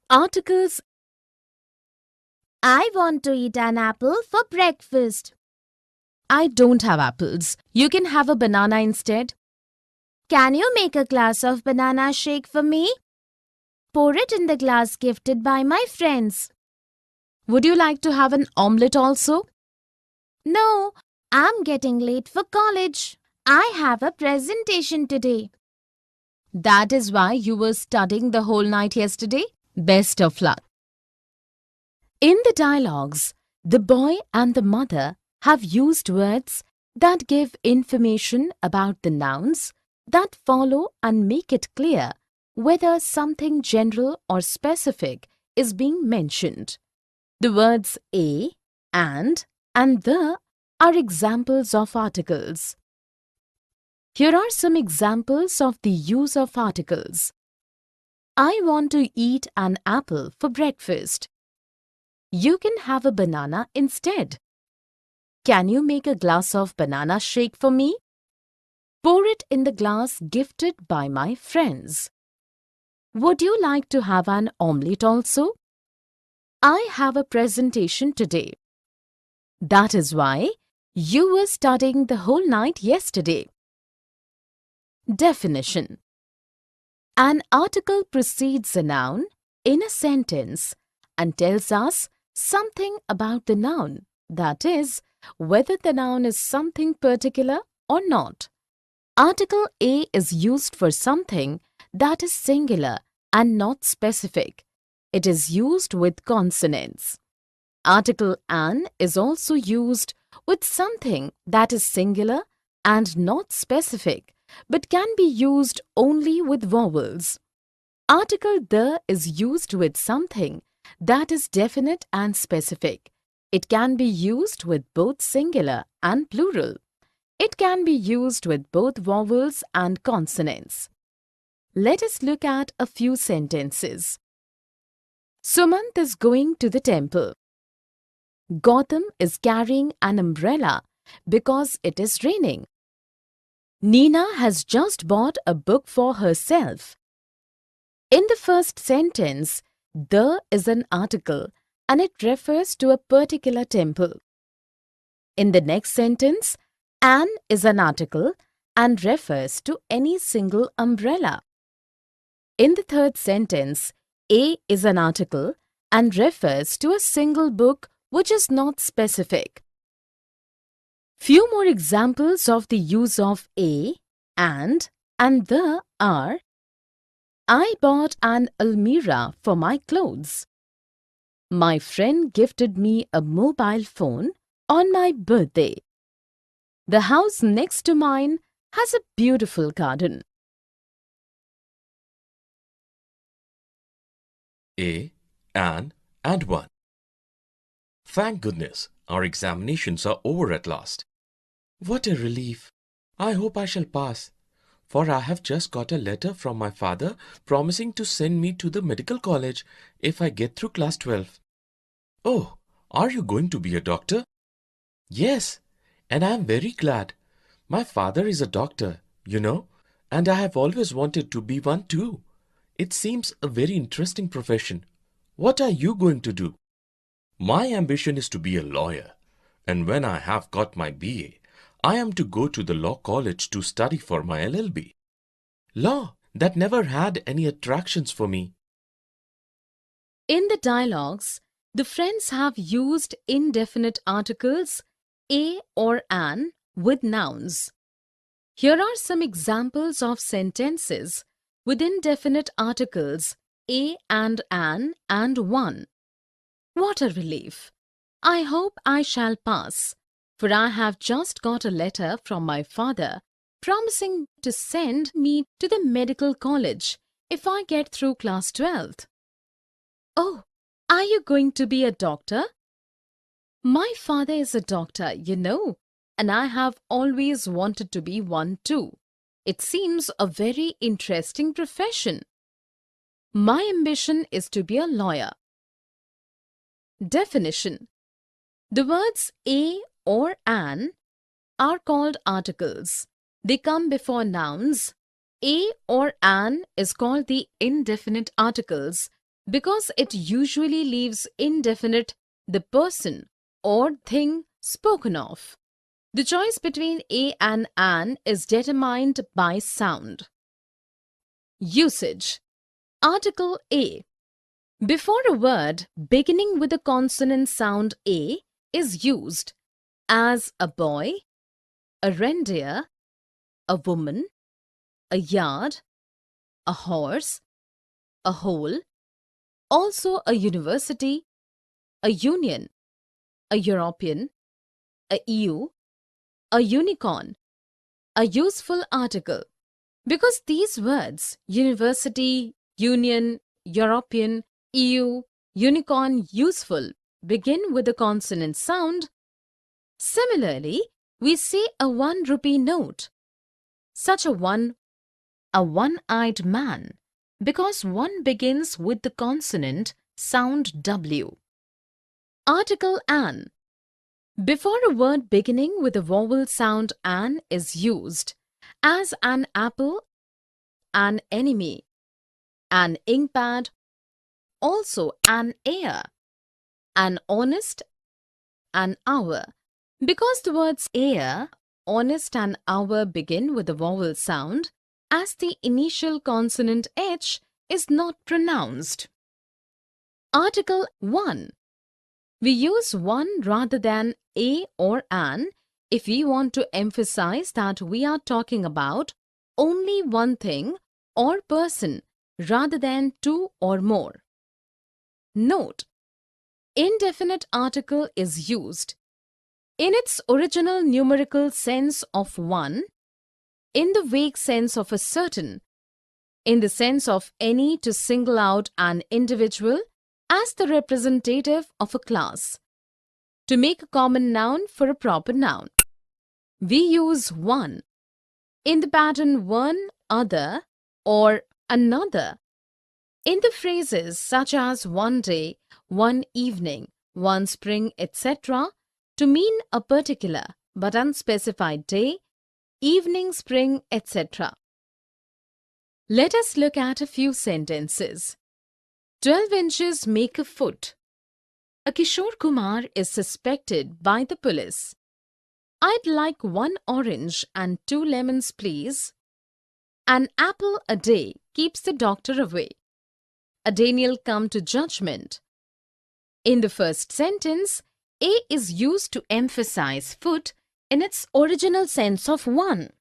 Articles. I want to eat an apple for breakfast. I don't have apples. You can have a banana instead. Can you make a glass of banana shake for me? Pour it in the glass gifted by my friends. Would you like to have an omelette also? No, I'm getting late for college. I have a presentation today. That is why you were studying the whole night yesterday? Best of luck. In the dialogues, the boy and the mother have used words that give information about the nouns that follow and make it clear whether something general or specific is being mentioned. The words a, and the are examples of articles. Here are some examples of the use of articles. I want to eat an apple for breakfast. You can have a banana instead. Can you make a glass of banana shake for me? Pour it in the glass gifted by my friends. Would you like to have an omelette also? I have a presentation today. That is why you were studying the whole night yesterday. Definition. An article precedes a noun in a sentence and tells us something about the noun, that is, whether the noun is something particular or not. Article A is used for something that is singular and not specific. It is used with consonants. Article an is also used with something that is singular and not specific, but can be used only with vowels. Article the is used with something that is definite and specific. It can be used with both singular and plural. It can be used with both vowels and consonants. Let us look at a few sentences. Sumant is going to the temple. Gautam is carrying an umbrella because it is raining. Nina has just bought a book for herself. In the first sentence, the is an article and it refers to a particular temple. In the next sentence, an is an article and refers to any single umbrella. In the third sentence, a is an article and refers to a single book which is not specific. Few more examples of the use of a, and the are: I bought an almirah for my clothes. My friend gifted me a mobile phone on my birthday. The house next to mine has a beautiful garden. A, an, and one. Thank goodness, our examinations are over at last. What a relief! I hope I shall pass, for I have just got a letter from my father promising to send me to the medical college if I get through class 12. Oh, are you going to be a doctor? Yes, and I am very glad. My father is a doctor, you know, and I have always wanted to be one too. It seems a very interesting profession. What are you going to do? My ambition is to be a lawyer, and when I have got my BA, I am to go to the law college to study for my LLB. Law, that never had any attractions for me. In the dialogues, the friends have used indefinite articles a or an with nouns. Here are some examples of sentences with indefinite articles a and an and one. What a relief! I hope I shall pass, for I have just got a letter from my father promising to send me to the medical college if I get through class 12th. Oh, are you going to be a doctor? My father is a doctor, you know, and I have always wanted to be one too. It seems a very interesting profession. My ambition is to be a lawyer. Definition. The words a or an are called articles. They come before nouns. A or an is called the indefinite articles because it usually leaves indefinite the person or thing spoken of. The choice between a and an is determined by sound. Usage. Article A. Before a word beginning with the consonant sound A is used, as a boy, a reindeer, a woman, a yard, a horse, a hole, also a university, a union, a European, a EU, a unicorn, a useful article. Because these words, university, union, European, EU, unicorn, useful, begin with a consonant sound, similarly, we say a 1 rupee note. Such a one-eyed man, because one begins with the consonant sound W. Article an. Before a word beginning with a vowel sound an is used, as an apple, an enemy, an inkpad, also an heir, an honest, an hour. Because the words heir, honest and hour begin with a vowel sound, as the initial consonant H is not pronounced. Article 1. We use one rather than a or an if we want to emphasize that we are talking about only one thing or person rather than two or more. Note: indefinite article is used in its original numerical sense of one, in the vague sense of a certain, in the sense of any to single out an individual as the representative of a class, to make a common noun for a proper noun. We use one in the pattern one, other, or another, in the phrases such as one day, one evening, one spring, etc., to mean a particular but unspecified day, evening, spring, etc. Let us look at a few sentences. 12 inches make a foot. A Kishore Kumar is suspected by the police. I'd like 1 orange and 2 lemons, please. An apple a day keeps the doctor away. A Daniel come to judgment. In the first sentence, a is used to emphasize foot in its original sense of one.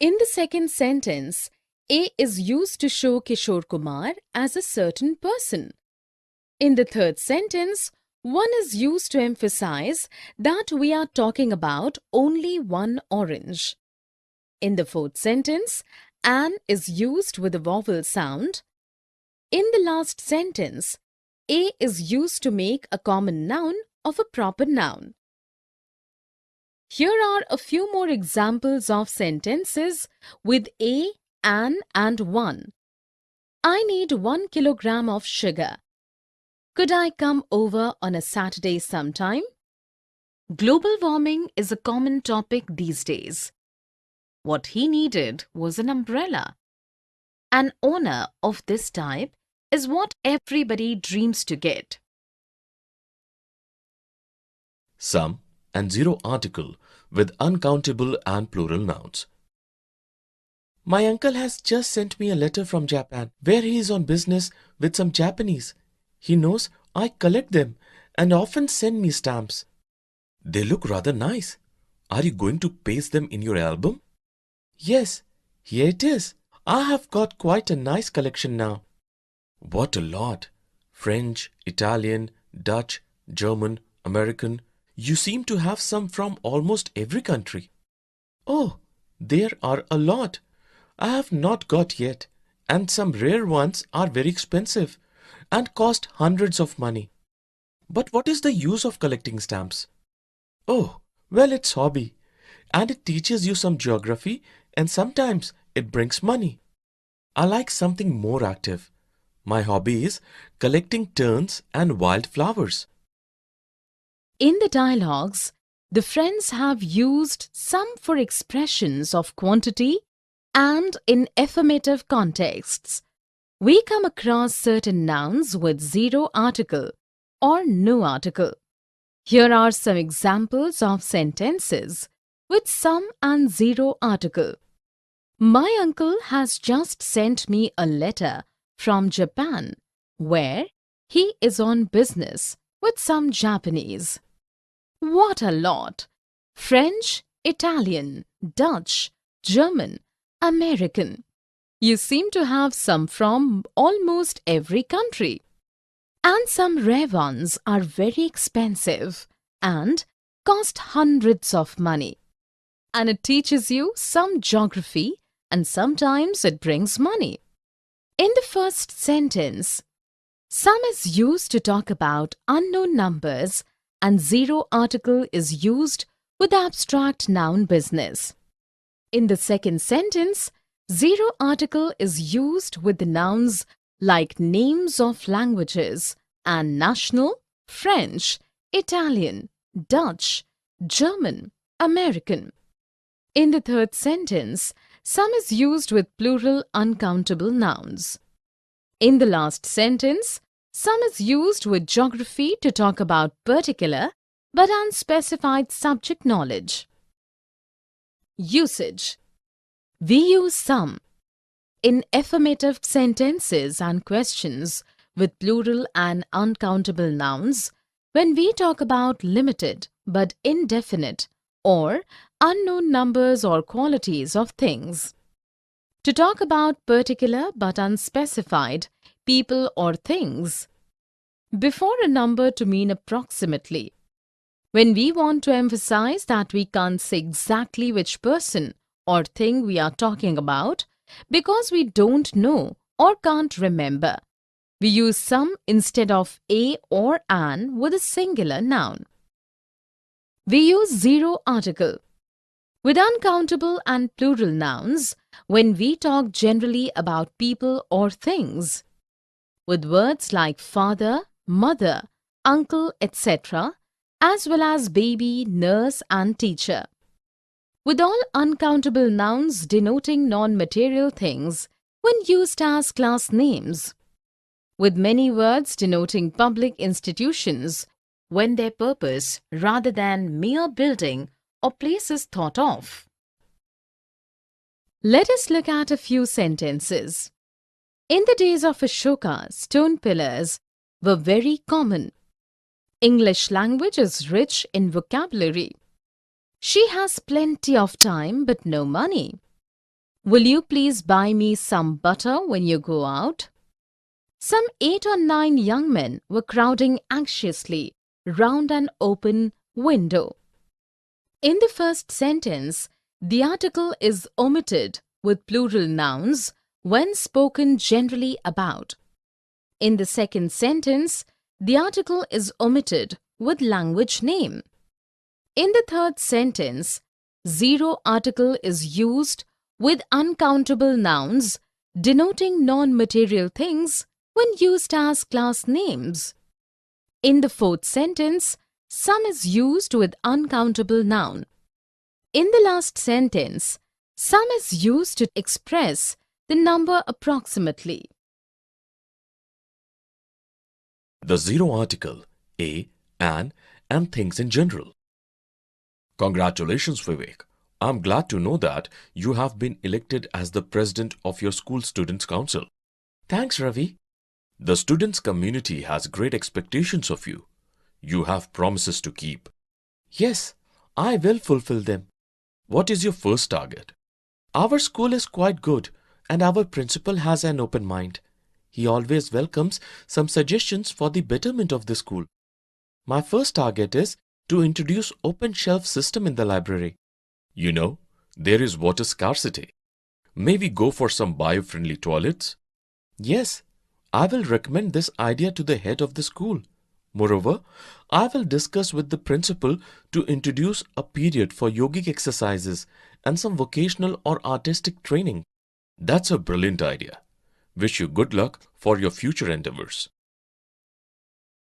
In the second sentence, a is used to show Kishore Kumar as a certain person. In the third sentence, one is used to emphasize that we are talking about only 1 orange. In the fourth sentence, an is used with a vowel sound. In the last sentence, a is used to make a common noun of a proper noun. Here are a few more examples of sentences with a, an and one. I need 1 kilogram of sugar. Could I come over on a Saturday sometime? Global warming is a common topic these days. What he needed was an umbrella. An owner of this type is what everybody dreams to get. Some and zero article with uncountable and plural nouns. My uncle has just sent me a letter from Japan where he is on business with some Japanese. He knows I collect them and often send me stamps. They look rather nice. Are you going to paste them in your album? Yes, here it is. I have got quite a nice collection now. What a lot! French, Italian, Dutch, German, American. You seem to have some from almost every country. Oh, there are a lot. I have not got yet, and some rare ones are very expensive and cost hundreds of money. But what is the use of collecting stamps? Oh, well, it's hobby, and it teaches you some geography, and sometimes it brings money. I like something more active. My hobby is collecting terns and wildflowers. In the dialogues, the friends have used some for expressions of quantity and in affirmative contexts. we come across certain nouns with zero article or no article. Here are some examples of sentences with some and zero article. My uncle has just sent me a letter from Japan where he is on business with some Japanese. What a lot! French, Italian, Dutch, German, American. You seem to have some from almost every country. And some rare ones are very expensive and cost hundreds of money. And it teaches you some geography and sometimes it brings money. In the first sentence, some is used to talk about unknown numbers and zero article is used with abstract noun business. In the second sentence, zero article is used with the nouns like names of languages and national, French, Italian, Dutch, German, American. In the third sentence, some is used with plural uncountable nouns. In the last sentence, some is used with geography to talk about particular but unspecified subject knowledge. Usage. We use some in affirmative sentences and questions with plural and uncountable nouns when we talk about limited but indefinite or unknown numbers or qualities of things. To talk about particular but unspecified people or things. Before a number to mean approximately. When we want to emphasize that we can't say exactly which person or thing we are talking about because we don't know or can't remember, we use some instead of a or an with a singular noun. We use zero article with uncountable and plural nouns when we talk generally about people or things. With words like father, mother, uncle, etc., as well as baby, nurse and teacher. With all uncountable nouns denoting non-material things when used as class names. With many words denoting public institutions when their purpose rather than mere building or places thought of. Let us look at a few sentences. In the days of Ashoka, stone pillars were very common. English language is rich in vocabulary. She has plenty of time but no money. Will you please buy me some butter when you go out? Some 8 or 9 young men were crowding anxiously round an open window. In the first sentence, the article is omitted with plural nouns when spoken generally about. In the second sentence, the article is omitted with language name. In the third sentence, zero article is used with uncountable nouns denoting non-material things when used as class names. In the fourth sentence, some is used with uncountable noun. In the last sentence, some is used to express the number approximately. The zero article, a, an, and things in general. Congratulations, Vivek. I'm glad to know that you have been elected as the president of your school students' council. Thanks, Ravi. The students' community has great expectations of you. You have promises to keep. Yes, I will fulfill them. What is your first target? Our school is quite good and our principal has an open mind. He always welcomes some suggestions for the betterment of the school. My first target is to introduce open shelf system in the library. You know, there is water scarcity. May we go for some bio-friendly toilets? Yes, I will recommend this idea to the head of the school. Moreover, I will discuss with the principal to introduce a period for yogic exercises and some vocational or artistic training. That's a brilliant idea. Wish you good luck for your future endeavors.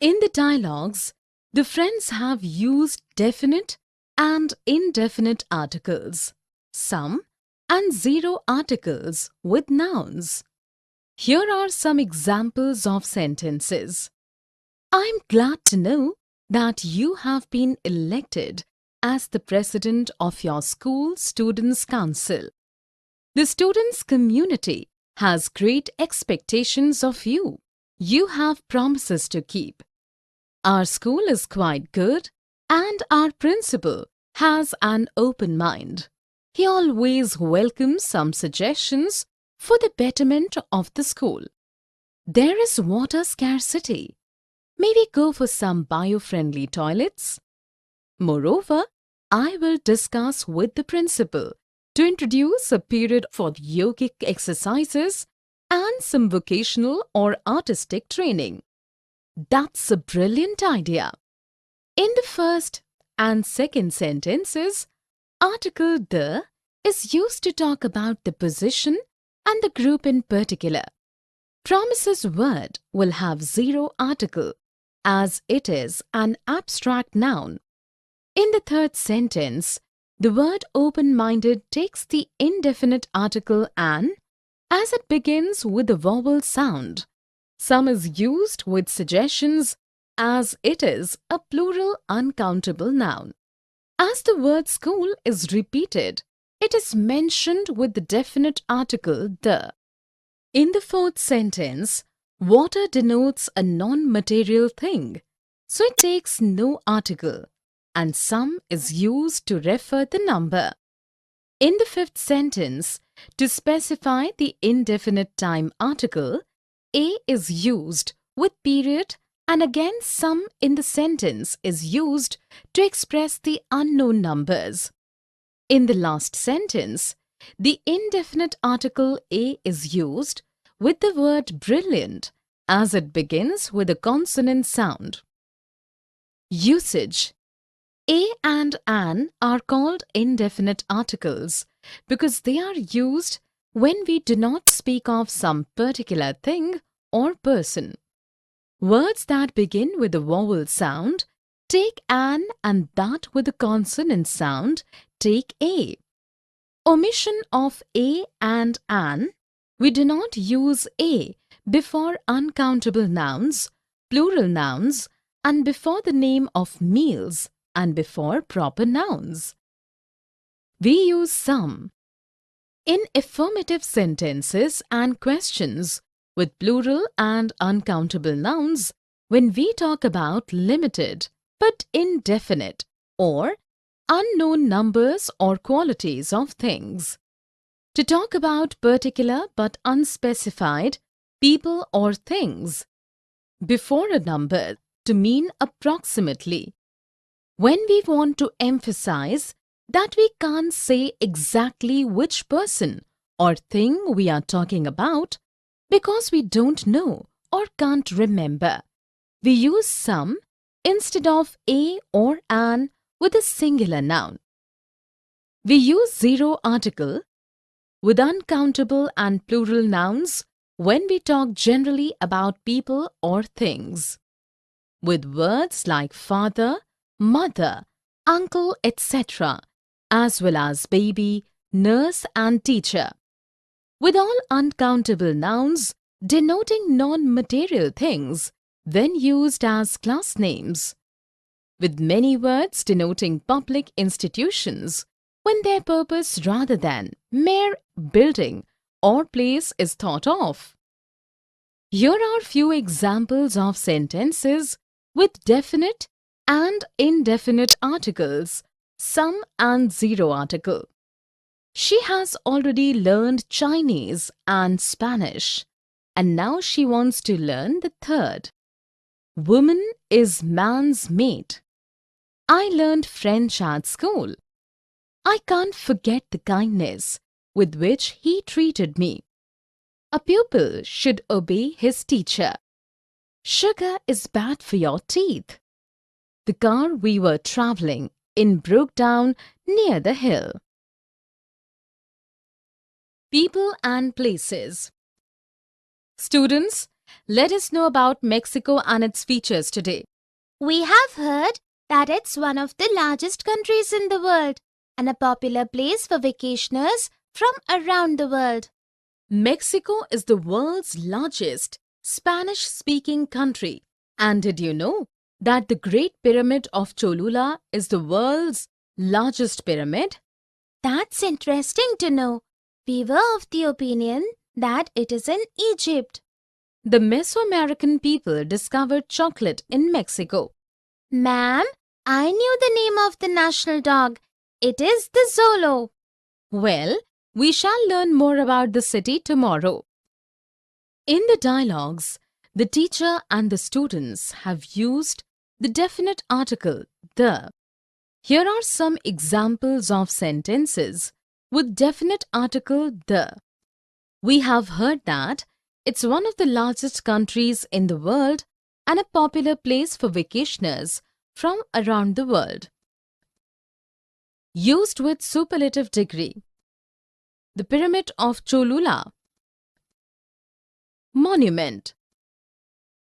In the dialogues, the friends have used definite and indefinite articles, some and zero articles with nouns. Here are some examples of sentences. I'm glad to know that you have been elected as the president of your school students' council. The students' community has great expectations of you. You have promises to keep. Our school is quite good and our principal has an open mind. He always welcomes some suggestions for the betterment of the school. There is water scarcity. May we go for some bio-friendly toilets? Moreover, I will discuss with the principal to introduce a period for yogic exercises and some vocational or artistic training. That's a brilliant idea. In the first and second sentences, article the is used to talk about the position and the group in particular. Promises word will have zero article as it is an abstract noun. In the third sentence, the word open-minded takes the indefinite article an as it begins with a vowel sound. Some is used with suggestions as it is a plural uncountable noun. As the word school is repeated, it is mentioned with the definite article the. In the fourth sentence, water denotes a non-material thing, so it takes no article, and some is used to refer the number. In the fifth sentence, to specify the indefinite time article, a is used with period and again some in the sentence is used to express the unknown numbers. In the last sentence, the indefinite article a is used with the word brilliant as it begins with a consonant sound. Usage. A and an are called indefinite articles because they are used when we do not speak of some particular thing or person. Words that begin with a vowel sound take an and that with a consonant sound take a. Omission of a and an. We do not use a before uncountable nouns, plural nouns, and before the name of meals and before proper nouns. We use some. In affirmative sentences and questions with plural and uncountable nouns, when we talk about limited but indefinite or unknown numbers or qualities of things. To talk about particular but unspecified people or things. Before a number to mean approximately. When we want to emphasize that we can't say exactly which person or thing we are talking about because we don't know or can't remember, we use some instead of a or an with a singular noun. We use zero article with uncountable and plural nouns when we talk generally about people or things. With words like father, mother, uncle, etc., as well as baby, nurse and teacher. With all uncountable nouns denoting non-material things when used as class names. With many words denoting public institutions when their purpose rather than mere building or place is thought of. Here are few examples of sentences with definite and indefinite articles, some and zero article. She has already learned Chinese and Spanish, and now she wants to learn the third. Woman is man's mate. I learned French at school. I can't forget the kindness with which he treated me. A pupil should obey his teacher. Sugar is bad for your teeth. The car we were traveling in broke down near the hill. People and places. Students, let us know about Mexico and its features today. We have heard that it's one of the largest countries in the world and a popular place for vacationers from around the world. Mexico is the world's largest Spanish-speaking country. And did you know that the Great Pyramid of Cholula is the world's largest pyramid? That's interesting to know. We were of the opinion that it is in Egypt. The Mesoamerican people discovered chocolate in Mexico. Ma'am, I knew the name of the national dog. It is the Zolo. Well, we shall learn more about the city tomorrow. In the dialogues, the teacher and the students have used the definite article the. Here are some examples of sentences with definite article the. We have heard that it's one of the largest countries in the world and a popular place for vacationers from around the world. Used with superlative degree. The Pyramid of Cholula. Monument.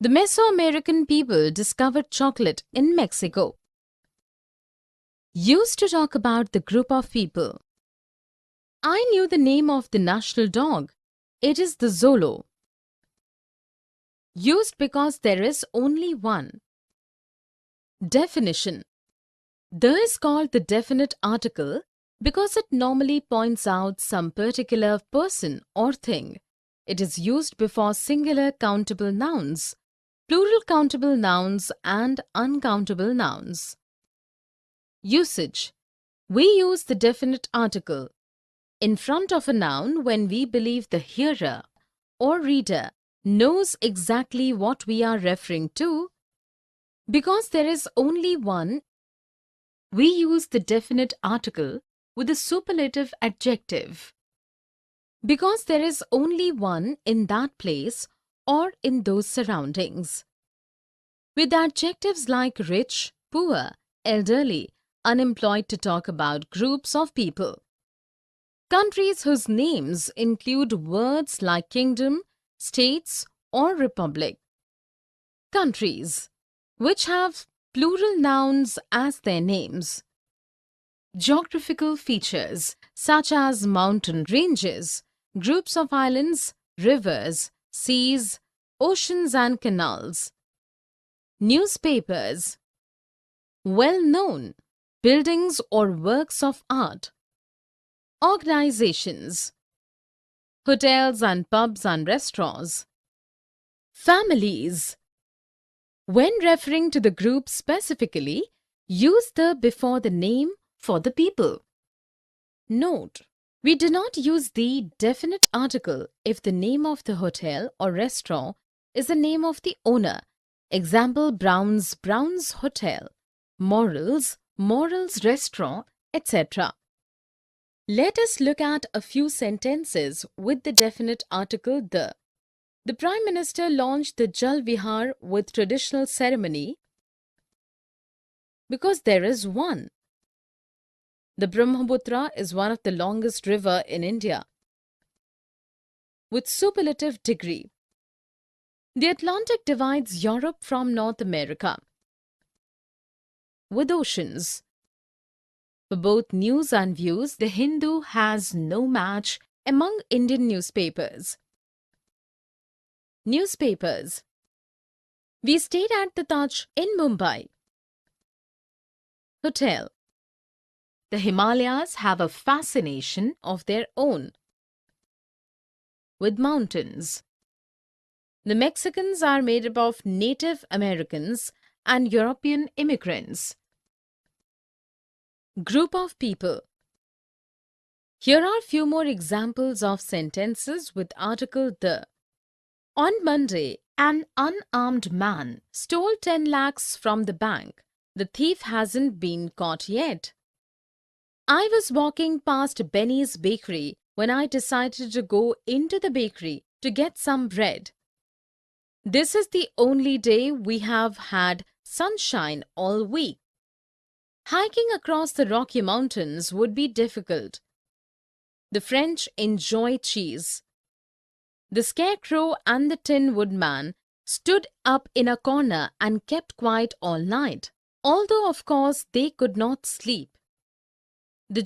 The Mesoamerican people discovered chocolate in Mexico. Used to talk about the group of people. I knew the name of the national dog. It is the Zolo. Used because there is only one. Definition. The is called the definite article because it normally points out some particular person or thing. It is used before singular countable nouns, plural countable nouns and uncountable nouns. Usage. We use the definite article in front of a noun when we believe the hearer or reader knows exactly what we are referring to. Because there is only one, we use the definite article with a superlative adjective. Because there is only one in that place or in those surroundings. With adjectives like rich, poor, elderly, unemployed to talk about groups of people. Countries whose names include words like kingdom, states, or republic. Countries which have plural nouns as their names. Geographical features such as mountain ranges, groups of islands, rivers, seas, oceans and canals. Newspapers. Well-known buildings or works of art. Organizations. Hotels and pubs and restaurants. Families. When referring to the group specifically, use the before the name for the people. Note: we do not use the definite article if the name of the hotel or restaurant is the name of the owner. Example: Brown's Hotel, Morals Restaurant, etc. Let us look at a few sentences with the definite article the. The Prime Minister launched the Jal Vihar with traditional ceremony because there is one. The Brahmaputra is one of the longest river in India. With superlative degree. The Atlantic divides Europe from North America. With oceans. For both news and views, the Hindu has no match among Indian newspapers. Newspapers. We stayed at the Taj in Mumbai. Hotel. The Himalayas have a fascination of their own. With mountains. The Mexicans are made up of Native Americans and European immigrants. Group of people. Here are few more examples of sentences with article the. On Monday, an unarmed man stole 10 lakhs from the bank. The thief hasn't been caught yet. I was walking past Benny's bakery when I decided to go into the bakery to get some bread. This is the only day we have had sunshine all week. Hiking across the Rocky Mountains would be difficult. The French enjoy cheese. The Scarecrow and the Tin Woodman stood up in a corner and kept quiet all night, although of course they could not sleep. The